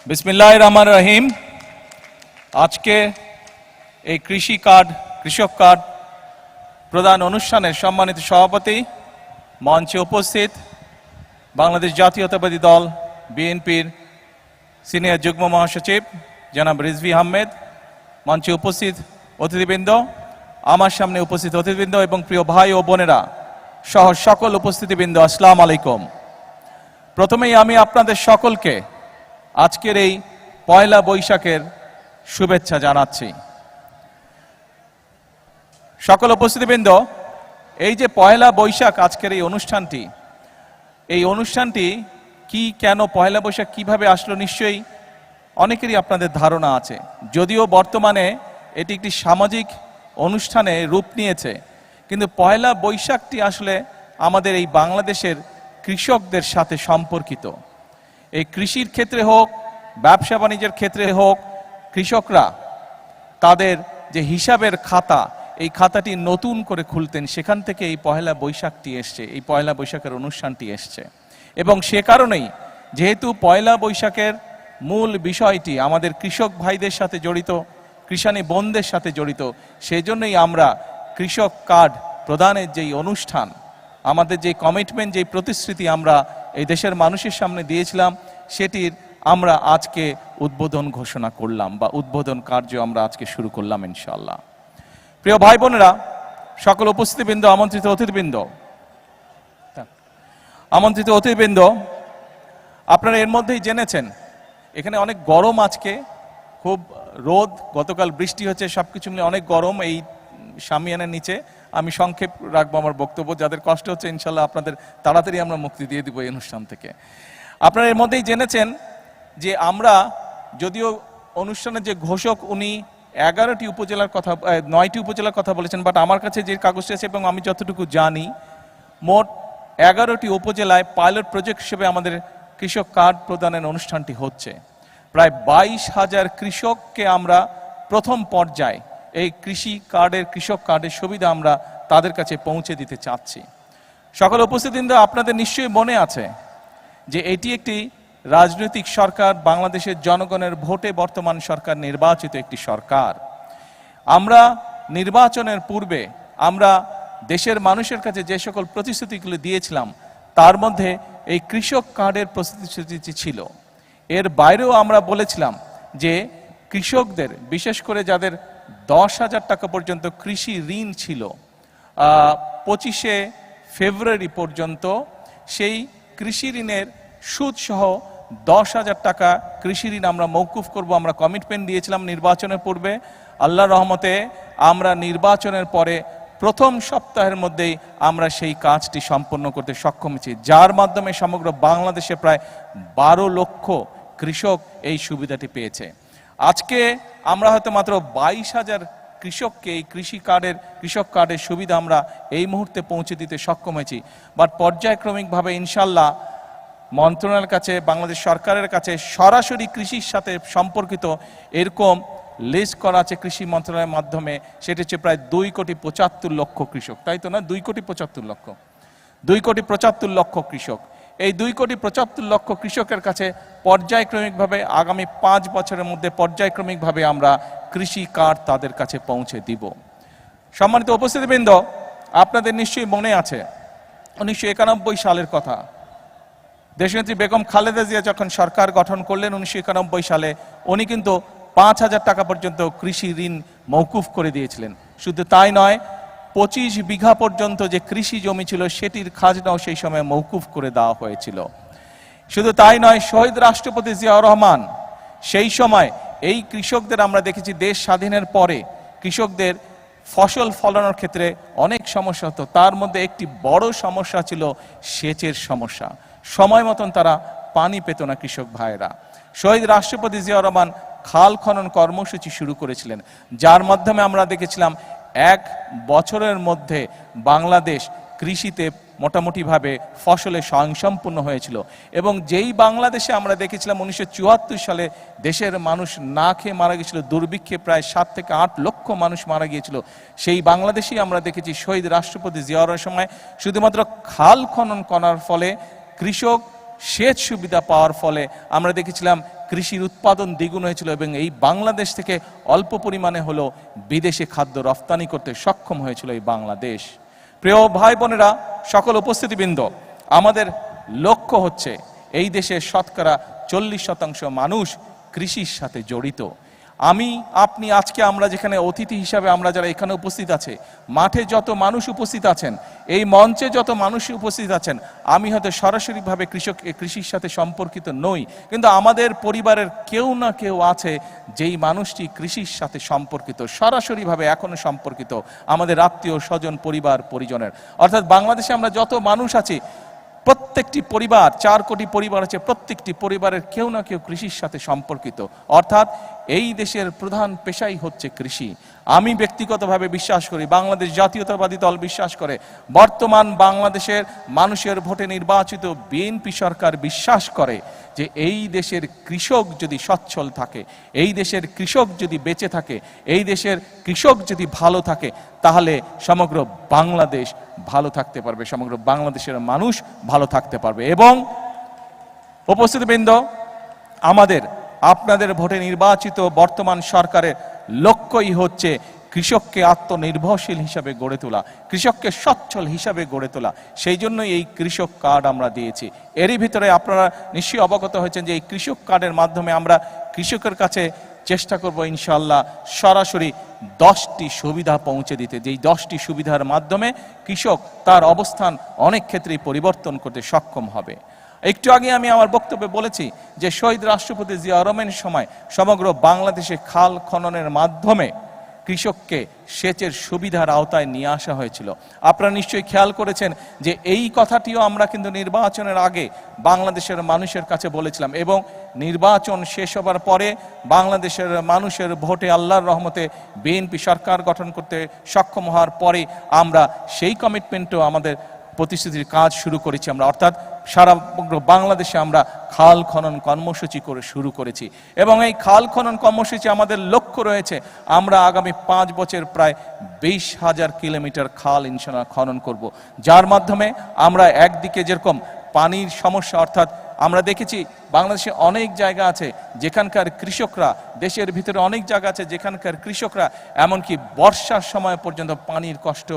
বিসমিল্লাহির রহমানির রহিম। আজকে এই কৃষক কার্ড প্রদান অনুষ্ঠানের সম্মানিত সভাপতি, মঞ্চে উপস্থিত বাংলাদেশ জাতীয়তাবাদী দল বিএনপির সিনিয়র যুগ্ম মহাসচিব জনাব রিজভী আহমেদ, মঞ্চে উপস্থিত অতিথিবৃন্দ, আমার সামনে উপস্থিত অতিথিবৃন্দ এবং প্রিয় ভাই ও বোনেরা সহ সকল উপস্থিতিবৃন্দ, আসসালামু আলাইকুম। প্রথমেই আমি আপনাদের সকলকে আজকের এই পয়লা বৈশাখের শুভেচ্ছা জানাচ্ছি। সকল উপস্থিতিবৃন্দ, এই যে পয়লা বৈশাখ আজকের এই অনুষ্ঠানটি কি, কেন পয়লা বৈশাখ কিভাবে আসলো, নিশ্চয়ই অনেকেরই আপনাদের ধারণা আছে। যদিও বর্তমানে এটি একটি সামাজিক অনুষ্ঠানে রূপ নিয়েছে, কিন্তু পয়লা বৈশাখটি আসলে আমাদের এই বাংলাদেশের কৃষকদের সাথে সম্পর্কিত। এই কৃষির ক্ষেত্রে হোক, ব্যবসা বাণিজ্যের ক্ষেত্রে হোক, কৃষকরা তাদের যে হিসাবের খাতা, এই খাতাটি নতুন করে খুলতেন, সেখান থেকে এই পয়লা বৈশাখটি এসছে, এই পয়লা বৈশাখের অনুষ্ঠানটি এসছে। এবং সে কারণেই, যেহেতু পয়লা বৈশাখের মূল বিষয়টি আমাদের কৃষক ভাইদের সাথে জড়িত, কৃষানী বোনদের সাথে জড়িত, সেজন্যই আমরা কৃষক কার্ড প্রদানের যেই অনুষ্ঠান, আমাদের যে কমিটমেন্ট, যেই প্রতিশ্রুতি আমরা এই দেশের মানুষের সামনে দিয়েছিলাম, সেটির আমরা আজকে উদ্বোধন ঘোষণা করলাম, বা উদ্বোধন কার্য আমরা আজকে শুরু করলাম ইনশাআল্লাহ। প্রিয় ভাই বোনেরা, সকল উপস্থিতিবৃন্দ, আমন্ত্রিত অতিথিবৃন্দ, আপনারা এর মধ্যেই জেনেছেন এখানে অনেক গরম, আজকে খুব রোদ, গতকাল বৃষ্টি হচ্ছে, সবকিছু মিলে অনেক গরম। এই শামিয়ানার নিচে আমি সংক্ষেপ রাখবো আমার বক্তব্য, যাদের কষ্ট হচ্ছে ইনশাল্লাহ আপনাদের তাড়াতাড়ি আমরা মুক্তি দিয়ে দিব এই অনুষ্ঠান থেকে। আপনারা এর মধ্যেই জেনেছেন যে আমরা, যদিও অনুষ্ঠানের যে ঘোষক উনি 9টি উপজেলার কথা বলেছেন, বাট আমার কাছে যে কাগজটি আছে এবং আমি যতটুকু জানি, মোট 11টি উপজেলায় পাইলট প্রজেক্ট হিসেবে আমাদের কৃষক কার্ড প্রদানের অনুষ্ঠানটি হচ্ছে। প্রায় 22,000 কৃষককে আমরা প্রথম পর্যায়ে এই কৃষক কার্ডের সুবিধা আমরা তাদের কাছে পৌঁছে দিতে চাচ্ছি। সকল উপস্থিতিবৃন্দ, আপনাদের নিশ্চয়ই মনে আছে যে এটি একটি রাজনৈতিক সরকার, বাংলাদেশের জনগণের ভোটে বর্তমান সরকার নির্বাচিত একটি সরকার। আমরা নির্বাচনের পূর্বে আমরা দেশের মানুষের কাছে যে সকল প্রতিশ্রুতিগুলো দিয়েছিলাম, তার মধ্যে এই কৃষক কার্ডের প্রতিশ্রুতি ছিল। এর বাইরেও আমরা বলেছিলাম যে কৃষকদের, বিশেষ করে যাদের 10,000 টাকা পর্যন্ত কৃষি ঋণ ছিল, 25শে ফেব্রুয়ারি পর্যন্ত সেই কৃষি ঋণের সুদ সহ 10,000 টাকা কৃষি ঋণ আমরা মওকুফ করব। আমরা কমিটমেন্ট দিয়েছিলাম নির্বাচনের পূর্বে। আল্লাহর রহমতে আমরা নির্বাচনের পরে প্রথম সপ্তাহের মধ্যেই আমরা সেই কাজটি সম্পন্ন করতে সক্ষম হয়েছি, যার মাধ্যমে সমগ্র বাংলাদেশে প্রায় 12 লক্ষ কৃষক এই সুবিধাটি পেয়েছে। আজকে আমরা হয়তো মাত্র 22,000 কৃষককে এই কৃষক কার্ডের সুবিধা আমরা এই মুহূর্তে পৌঁছে দিতে সক্ষম হয়েছি। বাট পর্যায়ক্রমিকভাবে ইনশাল্লাহ মন্ত্রণালয়ের কাছে, বাংলাদেশ সরকারের কাছে সরাসরি কৃষির সাথে সম্পর্কিত এরকম লিস্ট করা আছে কৃষি মন্ত্রণালয়ের মাধ্যমে। সেটি হচ্ছে প্রায় 2,75,00,000 কৃষক, তাই তো না? 2,75,00,000 কৃষক। এই 2,75,00,000 কৃষকের কাছে পর্যায়ক্রমিকভাবে আগামী 5 বছরের মধ্যে পর্যায়ক্রমিকভাবে আমরা কৃষি কার্ড তাদের কাছে পৌঁছে দিব। সম্মানিত উপস্থিতিবৃন্দ, আপনাদের নিশ্চয়ই মনে আছে 1991 সালের কথা। দেশনেত্রী বেগম খালেদা জিয়া যখন সরকার গঠন করলেন 1991 সালে, উনি কিন্তু 5,000 টাকা পর্যন্ত কৃষি ঋণ মওকুফ করে দিয়েছিলেন। শুধু তাই নয়, 25 বিঘা পর্যন্ত যে কৃষি জমি ছিল সেটির খাজনাও সেই সময় মওকুফ করে দেওয়া হয়েছিল। শুধু তাই নয়, শহীদ রাষ্ট্রপতি জিয়াউর রহমান সেই সময় এই কৃষকদের, আমরা দেখেছি দেশ স্বাধীনের পরে কৃষকদের ফসল ফলানোর ক্ষেত্রে অনেক সমস্যা হতো, তার মধ্যে একটি বড় সমস্যা ছিল সেচের সমস্যা। সময় মতন তারা পানি পেত না কৃষক ভাইয়েরা। শহীদ রাষ্ট্রপতি জিয়াউর রহমান খাল খনন কর্মসূচি শুরু করেছিলেন, যার মাধ্যমে আমরা দেখেছিলাম 1 বছরের মধ্যে বাংলাদেশ কৃষিতে মোটামুটিভাবে ফসলে স্বয়ংসম্পূর্ণ হয়েছিল। এবং যেই বাংলাদেশে আমরা দেখেছিলাম 1974 সালে দেশের মানুষ না খেয়ে মারা গিয়েছিল, দুর্ভিক্ষে প্রায় 7 থেকে 8 লক্ষ মানুষ মারা গিয়েছিল, সেই বাংলাদেশেই আমরা দেখেছি শহীদ রাষ্ট্রপতি জিয়াউর সময় শুধুমাত্র খাল খনন করার ফলে, কৃষক সেচ সুবিধা পাওয়ার ফলে আমরা দেখেছিলাম কৃষির উৎপাদন দ্বিগুণ হয়েছিল এবং এই বাংলাদেশ থেকে অল্প পরিমাণে হলো বিদেশে খাদ্য রপ্তানি করতে সক্ষম হয়েছিল এই বাংলাদেশ। প্রিয় ভাই বোনেরা, সকল উপস্থিতিবৃন্দ, আমাদের লক্ষ্য হচ্ছে এই দেশের শতকরা 40% মানুষ কৃষির সাথে জড়িত। আমি আপনি আজকে আমরা যেখানে অতিথি হিসাবে আমরা যারা এখানে উপস্থিত আছে, মাঠে যত মানুষ উপস্থিত আছেন, এই মঞ্চে যত মানুষ উপস্থিত আছেন, আমি হয়তো সরাসরিভাবে কৃষির সাথে সম্পর্কিত নই, কিন্তু আমাদের পরিবারের কেউ না কেউ আছে যেই মানুষটি কৃষির সাথে সম্পর্কিত, সরাসরিভাবে এখনো সম্পর্কিত, আমাদের আত্মীয় স্বজন পরিবার পরিজনের। অর্থাৎ বাংলাদেশে আমরা যত মানুষ আছি, প্রত্যেকটি পরিবার, 4 কোটি পরিবার আছে, প্রত্যেকটি পরিবারের কেউ না কেউ কৃষির সাথে সম্পর্কিত। অর্থাৎ এই দেশের প্রধান পেশাই হচ্ছে কৃষি। আমি ব্যক্তিগতভাবে বিশ্বাস করি, বাংলাদেশ জাতীয়তাবাদী দল বিশ্বাস করে, বর্তমান বাংলাদেশের মানুষের ভোটে নির্বাচিত বিএনপি সরকার বিশ্বাস করে যে এই দেশের কৃষক যদি সচ্ছল থাকে, এই দেশের কৃষক যদি বেঁচে থাকে, এই দেশের কৃষক যদি ভালো থাকে, তাহলে সমগ্র বাংলাদেশ ভালো থাকতে পারবে, সমগ্র বাংলাদেশের মানুষ ভালো থাকতে পারবে। এবং উপস্থিতবৃন্দ, আমাদের আপনাদের ভোটে নির্বাচিত বর্তমান সরকারের লক্ষ্যই হচ্ছে কৃষককে আত্মনির্ভরশীল হিসাবে গড়ে তোলা, কৃষককে সচ্ছল হিসাবে গড়ে তোলা। সেই জন্যই এই কৃষক কার্ড আমরা দিয়েছি। এরই ভিতরে আপনারা নিশ্চয়ই অবগত হয়েছেন যে এই কৃষক কার্ডের মাধ্যমে আমরা কৃষকের কাছে চেষ্টা করব ইনশাআল্লাহ সরাসরি 10টি সুবিধা পৌঁছে দিতে, যেই 10টি সুবিধার মাধ্যমে কৃষক তার অবস্থান অনেক ক্ষেত্রেই পরিবর্তন করতে সক্ষম হবে। একটু আগে আমি আমার বক্তব্যে বলেছি যে শহীদ রাষ্ট্রপতি জিয়া রহমানের সময় সমগ্র বাংলাদেশে খাল খননের মাধ্যমে কৃষককে সেচের সুবিধার আওতায় নিয়ে আসা হয়েছিল। আপনারা নিশ্চয়ই খেয়াল করেছেন যে এই কথাটিও আমরা কিন্তু নির্বাচনের আগে বাংলাদেশের মানুষের কাছে বলেছিলাম, এবং নির্বাচন শেষ হবার পরে বাংলাদেশের মানুষের ভোটে আল্লাহর রহমতে বিএনপি সরকার গঠন করতে সক্ষম হওয়ার পরে আমরা সেই কমিটমেন্টও আমাদের প্রতিশ্রুতির কাজ শুরু করেছি আমরা, অর্থাৎ সারা বাংলাদেশে আমরা খাল খনন কর্মসূচি করে শুরু করেছি। এবং এই খাল খনন কর্মসূচি আমাদের লক্ষ্য রয়েছে আমরা আগামী 5 বছর প্রায় 20,000 কিলোমিটার খাল ইনশাআল্লাহ খনন করব, যার মাধ্যমে আমরা একদিকে যেরকম পানির সমস্যা, অর্থাৎ আমরা দেখেছি বাংলাদেশে অনেক জায়গা আছে যেখানকার কৃষকরা, দেশের ভিতরে অনেক জায়গা আছে যেখানকার কৃষকরা এমনকি বর্ষার সময় পর্যন্ত পানির কষ্ট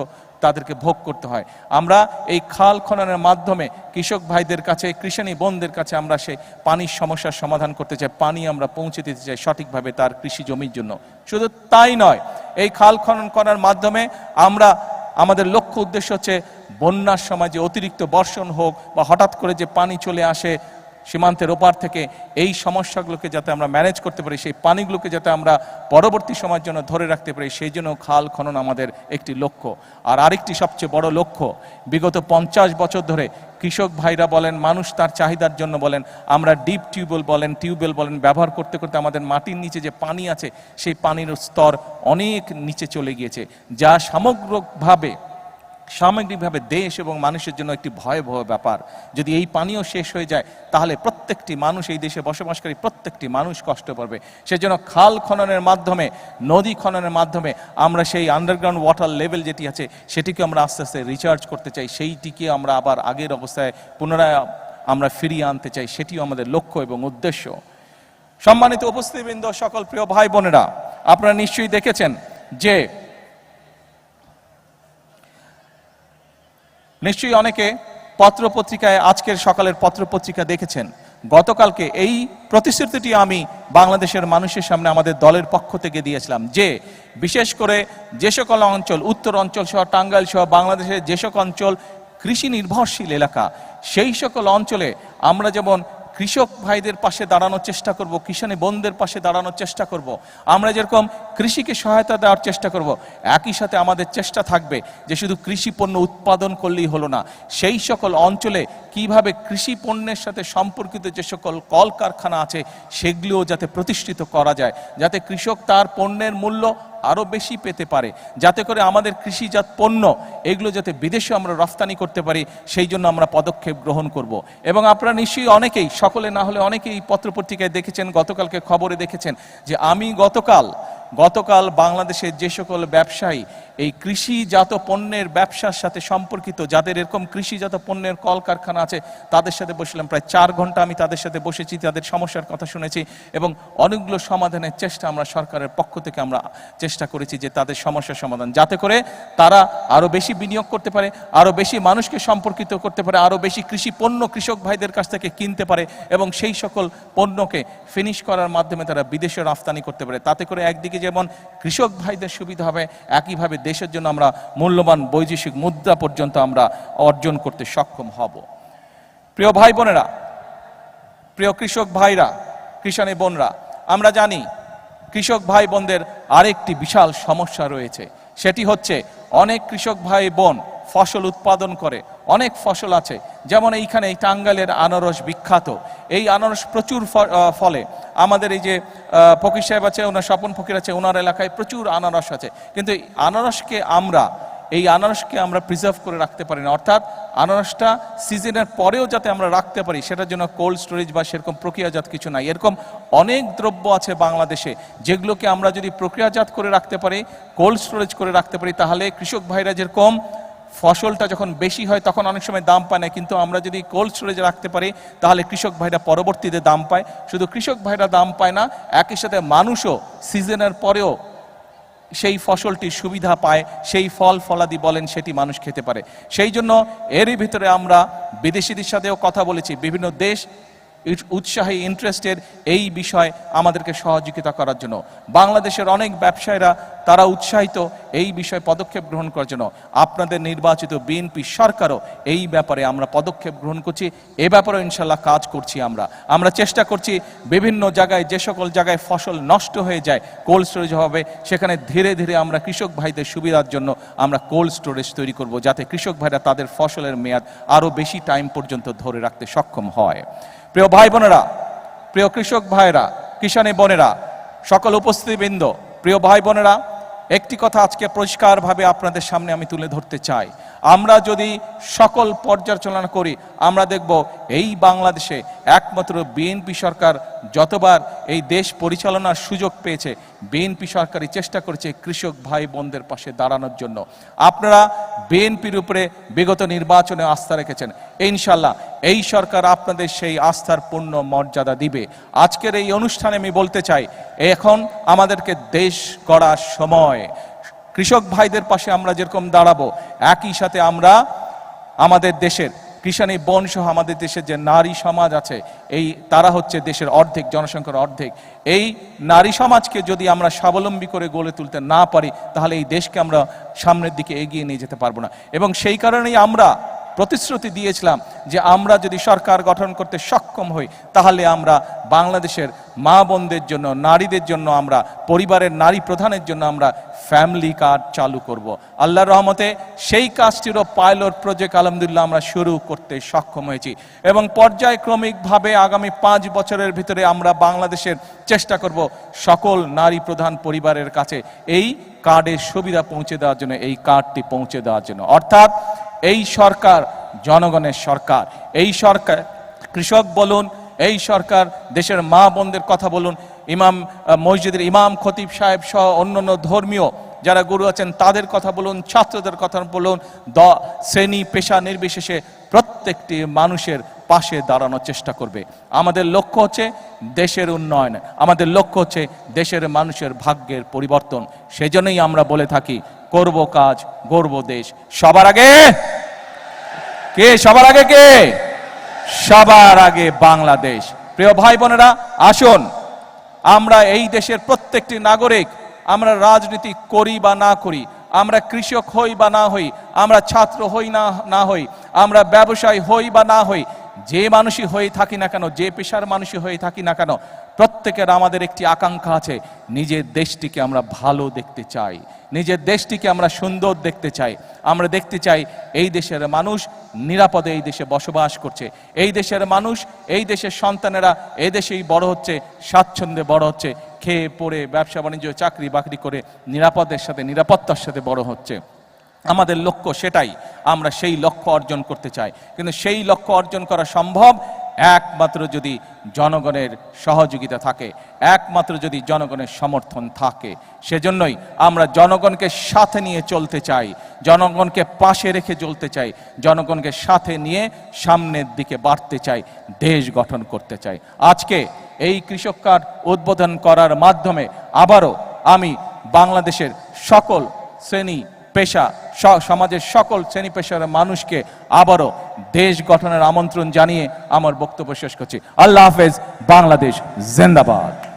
তাদেরকে ভোগ করতে হয়। আমরা এই খাল খননের মাধ্যমে কৃষক ভাইদের কাছে, কৃষানী বোনদের কাছে আমরা সেই পানির সমস্যার সমাধান করতে চাই, পানি আমরা পৌঁছে দিতে চাই সঠিকভাবে তার কৃষি জমির জন্য। শুধু তাই নয়, এই খাল খনন করার মাধ্যমে আমরা আমাদের লক্ষ্য উদ্দেশ্য হচ্ছে বন্যার সময় যে অতিরিক্ত বর্ষণ হোক বা হঠাৎ করে যে পানি চলে আসে সীমান্তের ওপার থেকে, এই সমস্যাগুলোকে যাতে আমরা ম্যানেজ করতে পারি, সেই পানিগুলোকে যাতে আমরা পরবর্তী সময়ের জন্য ধরে রাখতে পারি, সেই জন্য খাল খনন আমাদের একটি লক্ষ্য। আর আরেকটি সবচেয়ে বড় লক্ষ্য, বিগত 50 বছর ধরে কৃষক ভাইরা বলেন, মানুষ তার চাহিদার জন্য বলেন, আমরা ডিপ টিউবওয়েল বলেন ব্যবহার করতে করতে আমাদের মাটির নিচে যে পানি আছে সেই পানির স্তর অনেক নিচে চলে গিয়েছে, যা সামগ্রিকভাবে দেশ এবং মানুষের জন্য একটি ভয়াবহ ব্যাপার। যদি এই পানিও শেষ হয়ে যায় তাহলে প্রত্যেকটি মানুষ, এই দেশে বসবাসকারী প্রত্যেকটি মানুষ কষ্ট পাবে। সেজন্য খাল খননের মাধ্যমে, নদী খননের মাধ্যমে আমরা সেই আন্ডারগ্রাউন্ড ওয়াটার লেভেল যেটি আছে সেটিকে আমরা আস্তে আস্তে রিচার্জ করতে চাই, সেইটিকে আমরা আবার আগের অবস্থায় পুনরায় আমরা ফিরিয়ে আনতে চাই, সেটিও আমাদের লক্ষ্য এবং উদ্দেশ্য। সম্মানিত উপস্থিতিবৃন্দ, সকল প্রিয় ভাই বোনেরা, আপনারা নিশ্চয়ই দেখেছেন যে নিশ্চয়ই অনেকে পত্রপত্রিকায়, আজকের সকালের পত্রপত্রিকা দেখেছেন, গতকালকে এই প্রতিশ্রুতিটি আমি বাংলাদেশের মানুষের সামনে আমাদের দলের পক্ষ থেকে দিয়েছিলাম যে বিশেষ করে যে সকল অঞ্চল, উত্তর অঞ্চল সহ টাঙ্গাইল সহ বাংলাদেশের যে সকল অঞ্চল কৃষি নির্ভরশীল এলাকা, সেই সকল অঞ্চলে আমরা যেমন কৃষক ভাইদের পাশে দাঁড়ানোর চেষ্টা করব, কিষানী বোনদের পাশে দাঁড়ানোর চেষ্টা করব, আমরা যেরকম কৃষিকে সহায়তা দেওয়ার চেষ্টা করব, একই সাথে আমাদের চেষ্টা থাকবে যে শুধু কৃষি পণ্য উৎপাদন করলেই হলো না, সেই সকল অঞ্চলে কিভাবে কৃষি পণ্যের সাথে সম্পর্কিত যে সকল কলকারখানা আছে সেগুলিও যাতে প্রতিষ্ঠিত করা যায়, যাতে কৃষক তার পণ্যের মূল্য আরো বেশি পেতে পারে, যাতে করে আমাদের কৃষিজাত পণ্য এগুলো যাতে বিদেশে আমরা রফতানি করতে পারি, সেই জন্য আমরা পদক্ষেপ গ্রহণ করব। এবং আপনারা নিশ্চয়ই অনেকেই, সকলে না হলে অনেকেই পত্রপত্রিকায় দেখেছেন, গতকালকে খবরে দেখেছেন যে আমি গতকাল গতকাল বাংলাদেশের যে সকল ব্যবসায়ী এই কৃষিজাত পণ্যের ব্যবসার সাথে সম্পর্কিত, যাদের এরকম কৃষিজাত পণ্যের কলকারখানা আছে, তাদের সাথে বসলাম। প্রায় 4 ঘন্টা আমি তাদের সাথে বসেছি, তাদের সমস্যার কথা শুনেছি এবং অনেকগুলো সমাধানের চেষ্টা আমরা সরকারের পক্ষ থেকে আমরা চেষ্টা করেছি যে তাদের সমস্যার সমাধান, যাতে করে তারা আরও বেশি বিনিয়োগ করতে পারে, আরও বেশি মানুষকে সম্পর্কিত করতে পারে, আরও বেশি কৃষি পণ্য কৃষক ভাইদের কাছ থেকে কিনতে পারে এবং সেই সকল পণ্যকে ফিনিশ করার মাধ্যমে তারা বিদেশে রপ্তানি করতে পারে। তাতে করে একদিকে যেমন কৃষক ভাইদের সুবিধা হবে, একইভাবে দেশের জন্য আমরা মূল্যবান বৈদেশিক মুদ্রা পর্যন্ত আমরা অর্জন করতে সক্ষম হব। প্রিয় ভাই বোনেরা, প্রিয় কৃষক ভাইরা, কৃষানী বোনরা, আমরা জানি কৃষক ভাই বোনদের আরেকটি বিশাল সমস্যা রয়েছে। সেটি হচ্ছে অনেক কৃষক ভাই বোন ফসল উৎপাদন করে, অনেক ফসল আছে, যেমন এইখানে এই টাঙ্গাইলের আনারস বিখ্যাত। এই আনারস প্রচুর ফলে। আমাদের এই যে ফকির সাহেব আছে, ওনার স্বপন ফকির আছে, ওনার এলাকায় প্রচুর আনারস আছে, কিন্তু এই আনারসকে আমরা প্রিজার্ভ করে রাখতে পারি না। অর্থাৎ আনারসটা সিজনের পরেও যাতে আমরা রাখতে পারি, সেটার জন্য কোল্ড স্টোরেজ বা সেরকম প্রক্রিয়াজাত কিছু নাই। এরকম অনেক দ্রব্য আছে বাংলাদেশে যেগুলোকে আমরা যদি প্রক্রিয়াজাত করে রাখতে পারি, কোল্ড স্টোরেজ করে রাখতে পারি, তাহলে কৃষক ভাইরা যেরকম ফসলটা যখন বেশি হয় তখন অনেক সময় দাম পায় না, কিন্তু আমরা যদি কোল্ড স্টোরেজে রাখতে পারি তাহলে কৃষক ভাইরা পরবর্তীতে দাম পায়। শুধু কৃষক ভাইরা দাম পায় না, একই সাথে মানুষও সিজনের পরেও সেই ফসলটির সুবিধা পায়, সেই ফল ফলাদি বলেন সেটি মানুষ খেতে পারে। সেই জন্য এরই ভিতরে আমরা বিদেশিদের সাথেও কথা বলেছি, বিভিন্ন দেশ উৎসাহী ইন্টারেস্টেড এই বিষয় আমাদেরকে সহযোগিতা করার জন্য। বাংলাদেশের অনেক ব্যবসায়ীরা তারা উৎসাহিত এই বিষয়ে পদক্ষেপ গ্রহণ করার জন্য। আপনাদের নির্বাচিত বিএনপি সরকারও এই ব্যাপারে আমরা পদক্ষেপ গ্রহণ করছি, এ ব্যাপারেও ইনশাল্লাহ কাজ করছি। আমরা চেষ্টা করছি বিভিন্ন জায়গায়, যে সকল জায়গায় ফসল নষ্ট হয়ে যায় কোল্ড স্টোরেজ হবে, সেখানে ধীরে ধীরে আমরা কৃষক ভাইদের সুবিধার জন্য আমরা কোল্ড স্টোরেজ তৈরি করব, যাতে কৃষক ভাইরা তাদের ফসলের মেয়াদ আরও বেশি টাইম পর্যন্ত ধরে রাখতে সক্ষম হয়। প্রিয় ভাই বোনেরা, প্রিয় কৃষক ভাইরা, কিষানী বোনেরা, সকল উপস্থিতিবৃন্দ, প্রিয় ভাই বোনেরা, একটি কথা আজকে পরিষ্কারভাবে আপনাদের সামনে আমি তুলে ধরতে চাই। আমরা যদি সকল পর্যালোচনা করি, আমরা দেখব এই বাংলাদেশে একমাত্র বিএনপি সরকার যতবার এই দেশ পরিচালনার সুযোগ পেয়েছে, বিএনপি সরকারই চেষ্টা করেছে কৃষক ভাই বোনদের পাশে দাঁড়ানোর জন্য। আপনারা বিএনপির উপরে বিগত নির্বাচনে আস্থা রেখেছেন, ইনশাল্লাহ এই সরকার আপনাদের সেই আস্থার পূর্ণ মর্যাদা দিবে। আজকের এই অনুষ্ঠানে আমি বলতে চাই, এখন আমাদেরকে দেশ গড়ার সময়। কৃষক ভাইদের পাশে আমরা যেরকম দাঁড়াবো, একই সাথে আমরা আমাদের দেশের কৃষানী বোন সহ আমাদের দেশের যে নারী সমাজ আছে, তারা হচ্ছে দেশের অর্ধেক, জনসংখ্যার অর্ধেক। এই নারী সমাজকে যদি আমরা স্বাবলম্বী করে গড়ে তুলতে না পারি, তাহলে এই দেশকে আমরা সামনের দিকে এগিয়ে নিয়ে যেতে পারবো না। এবং সেই কারণেই আমরা প্রতিশ্রুতি দিয়েছিলাম যে আমরা যদি সরকার গঠন করতে সক্ষম হই, তাহলে আমরা বাংলাদেশের মা বোনদের জন্য, নারীদের জন্য, আমরা পরিবারের নারী প্রধানের জন্য আমরা ফ্যামিলি কার্ড চালু করব। আল্লাহর রহমতে সেই কাজটিরও পাইলট প্রজেক্ট আলহামদুলিল্লাহ আমরা শুরু করতে সক্ষম হয়েছি এবং পর্যায়ক্রমিকভাবে আগামী 5 বছরের ভিতরে আমরা বাংলাদেশের চেষ্টা করব সকল নারী প্রধান পরিবারের কাছে এই কার্ডের সুবিধা পৌঁছে দেওয়ার জন্য, এই কার্ডটি পৌঁছে দেওয়ার জন্য। অর্থাৎ এই সরকার জনগণের সরকার, এই সরকার কৃষক বলুন, এই সরকার দেশের মা বোনদের কথা বলুন, মসজিদের ইমাম খতিব সাহেব সহ অন্যান্য ধর্মীয় যারা গুরু আছেন তাদের কথা বলুন, ছাত্রদের কথা বলুন, শ্রেণী পেশা নির্বিশেষে প্রত্যেকটি মানুষের পাশে দাঁড়ানোর চেষ্টা করবে। আমাদের লক্ষ্য হচ্ছে দেশের উন্নয়ন, আমাদের লক্ষ্য হচ্ছে দেশের মানুষের ভাগ্যের পরিবর্তন। সেজন্যই আমরা বলে থাকি, করব কাজ, গড়ব দেশ। সবার আগে কে? সবার আগে কে? সবার আগে বাংলাদেশ। প্রিয় ভাই বোনেরা, আসুন আমরা এই দেশের প্রত্যেকটি নাগরিক, আমরা রাজনীতি করি বা না করি, আমরা কৃষক হই বা না হই, আমরা ছাত্র হই না হই, আমরা ব্যবসায়ী হই বা না হই, যে মানুষই হয়ে থাকি না কেন, যে পেশার মানুষই হয়ে থাকি না কেন, প্রত্যেকের আমাদের একটি আকাঙ্ক্ষা আছে, নিজের দেশটিকে আমরা ভালো দেখতে চাই, নিজের দেশটিকে আমরা সুন্দর দেখতে চাই। আমরা দেখতে চাই এই দেশের মানুষ নিরাপদে এই দেশে বসবাস করছে, এই দেশের মানুষ, এই দেশের সন্তানেরা এই দেশেই বড় হচ্ছে, স্বাচ্ছন্দ্যে বড় হচ্ছে, খেয়ে পড়ে ব্যবসা বাণিজ্য চাকরি বাকরি করে নিরাপত্তার সাথে বড় হচ্ছে। আমাদের লক্ষ্য সেটাই, আমরা সেই লক্ষ্য অর্জন করতে চাই। কিন্তু সেই লক্ষ্য অর্জন করা সম্ভব একমাত্র যদি জনগণের সহযোগিতা থাকে, একমাত্র যদি জনগণের সমর্থন থাকে। সেজন্যই আমরা জনগণকে সাথে নিয়ে চলতে চাই, জনগণকে পাশে রেখে চলতে চাই, জনগণকে সাথে নিয়ে সামনের দিকে বাড়তে চাই, দেশ গঠন করতে চাই। আজকে এই কৃষক কার্ড উদ্বোধন করার মাধ্যমে আবারও আমি বাংলাদেশের সকল শ্রেণী পেশা, সমাজের সকল শ্রেণী পেশার মানুষকে আবারও দেশ গঠনের আমন্ত্রণ জানিয়ে আমার বক্তব্য শেষ করছি। আল্লাহ হাফেজ। বাংলাদেশ জিন্দাবাদ।